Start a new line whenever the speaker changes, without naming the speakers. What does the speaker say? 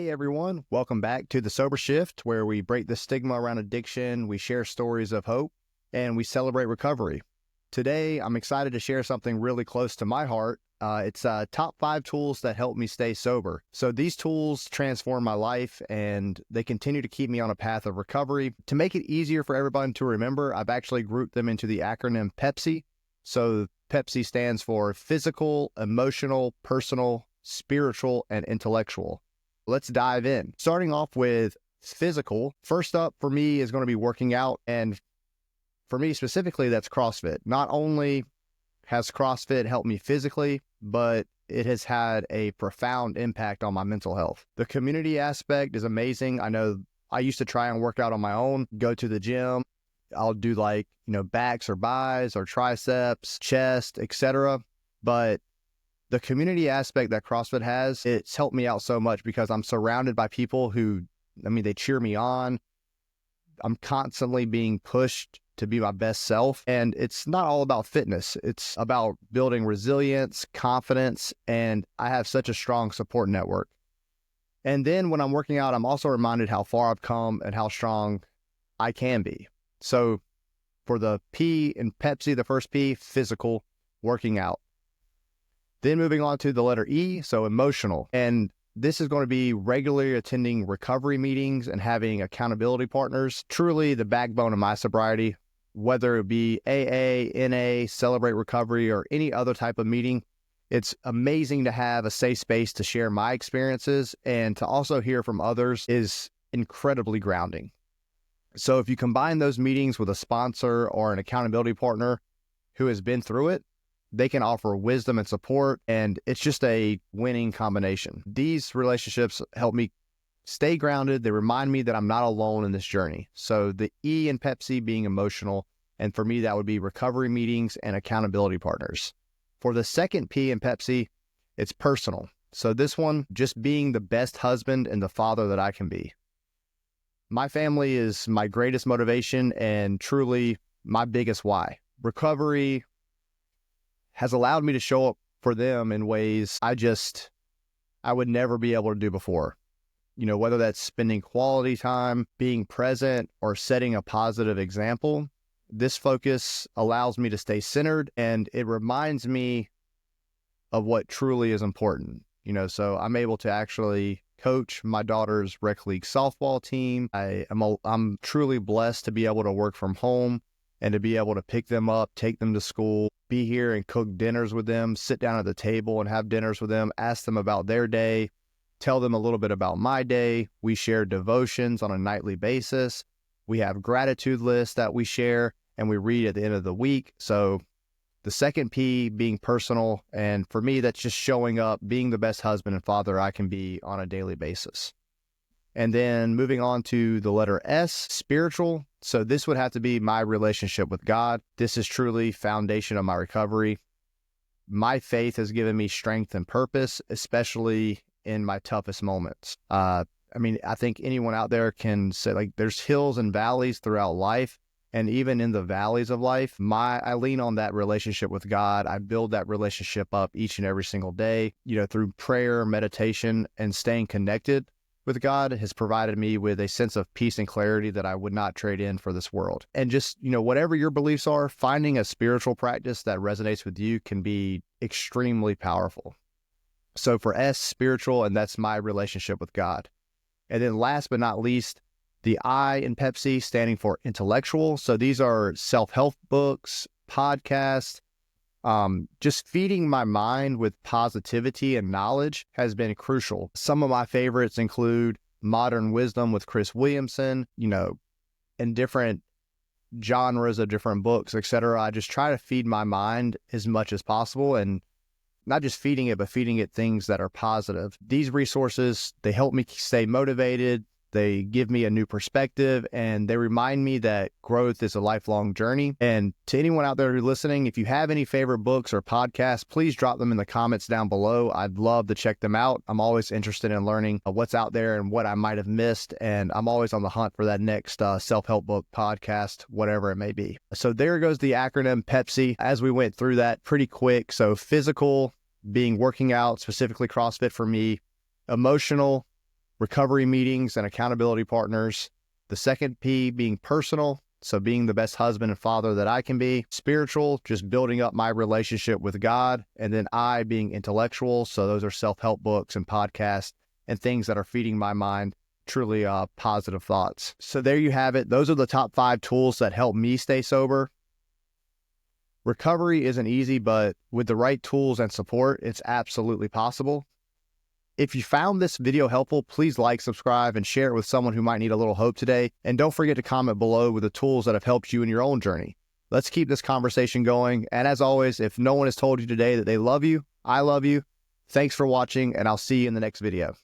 Hey everyone, welcome back to the Sober Shift, where we break the stigma around addiction, we share stories of hope, and we celebrate recovery. Today, I'm excited to share something really close to my heart. It's top 5 tools that help me stay sober. So these tools transform my life and they continue to keep me on a path of recovery. To make it easier for everyone to remember, I've actually grouped them into the acronym PEPSI. So PEPSI stands for physical, emotional, personal, spiritual, and intellectual. Let's dive in. Starting off with physical, first up for me is going to be working out. And for me specifically, that's CrossFit. Not only has CrossFit helped me physically, but it has had a profound impact on my mental health. The community aspect is amazing. I know I used to try and work out on my own, go to the gym. I'll do backs or buys or triceps, chest, etc. But the community aspect that CrossFit has, it's helped me out so much because I'm surrounded by people who, they cheer me on. I'm constantly being pushed to be my best self. And it's not all about fitness. It's about building resilience, confidence, and I have such a strong support network. And then when I'm working out, I'm also reminded how far I've come and how strong I can be. So for the P in PEPSI, the first P, physical, working out. Then moving on to the letter E, so emotional. And this is going to be regularly attending recovery meetings and having accountability partners. Truly the backbone of my sobriety, whether it be AA, NA, Celebrate Recovery, or any other type of meeting. It's amazing to have a safe space to share my experiences and to also hear from others is incredibly grounding. So if you combine those meetings with a sponsor or an accountability partner who has been through it, they can offer wisdom and support, and it's just a winning combination. These relationships help me stay grounded. They remind me that I'm not alone in this journey. So the E in PEPSI being emotional, and for me, that would be recovery meetings and accountability partners. For the second P in PEPSI, it's personal. So this one, just being the best husband and the father that I can be. My family is my greatest motivation and truly my biggest why. Recovery has allowed me to show up for them in ways I would never be able to do before. Whether that's spending quality time, being present, or setting a positive example, this focus allows me to stay centered and it reminds me of what truly is important. So I'm able to actually coach my daughter's rec league softball team. I'm truly blessed to be able to work from home and to be able to pick them up, take them to school, be here and cook dinners with them, sit down at the table and have dinners with them, ask them about their day, tell them a little bit about my day. We share devotions on a nightly basis. We have gratitude lists that we share and we read at the end of the week. So the second P being personal, and for me, that's just showing up, being the best husband and father I can be on a daily basis. And then moving on to the letter S, spiritual. So this would have to be my relationship with God. This is truly foundation of my recovery. My faith has given me strength and purpose, especially in my toughest moments. I think anyone out there can say there's hills and valleys throughout life. And even in the valleys of life, I lean on that relationship with God. I build that relationship up each and every single day, through prayer, meditation, and staying connected with God has provided me with a sense of peace and clarity that I would not trade in for this world. And just, whatever your beliefs are, finding a spiritual practice that resonates with you can be extremely powerful. So for S, spiritual, and that's my relationship with God. And then last but not least, the I in PEPSI standing for intellectual. So these are self-help books, podcasts. Just feeding my mind with positivity and knowledge has been crucial. Some of my favorites include Modern Wisdom with Chris Williamson, and different genres of different books, etc. I just try to feed my mind as much as possible, and not just feeding it, but feeding it things that are positive. These resources, they help me stay motivated. They give me a new perspective, and they remind me that growth is a lifelong journey. And to anyone out there who's listening, if you have any favorite books or podcasts, please drop them in the comments down below. I'd love to check them out. I'm always interested in learning what's out there and what I might have missed. And I'm always on the hunt for that next self-help book, podcast, whatever it may be. So there goes the acronym PEPSI as we went through that pretty quick. So physical, being working out, specifically CrossFit for me, emotional, recovery meetings and accountability partners. The second P being personal, so being the best husband and father that I can be. Spiritual, just building up my relationship with God. And then I being intellectual, so those are self-help books and podcasts and things that are feeding my mind truly positive thoughts. So there you have it. Those are the top 5 tools that help me stay sober. Recovery isn't easy, but with the right tools and support, it's absolutely possible. If you found this video helpful, please like, subscribe, and share it with someone who might need a little hope today. And don't forget to comment below with the tools that have helped you in your own journey. Let's keep this conversation going. And as always, if no one has told you today that they love you, I love you. Thanks for watching, and I'll see you in the next video.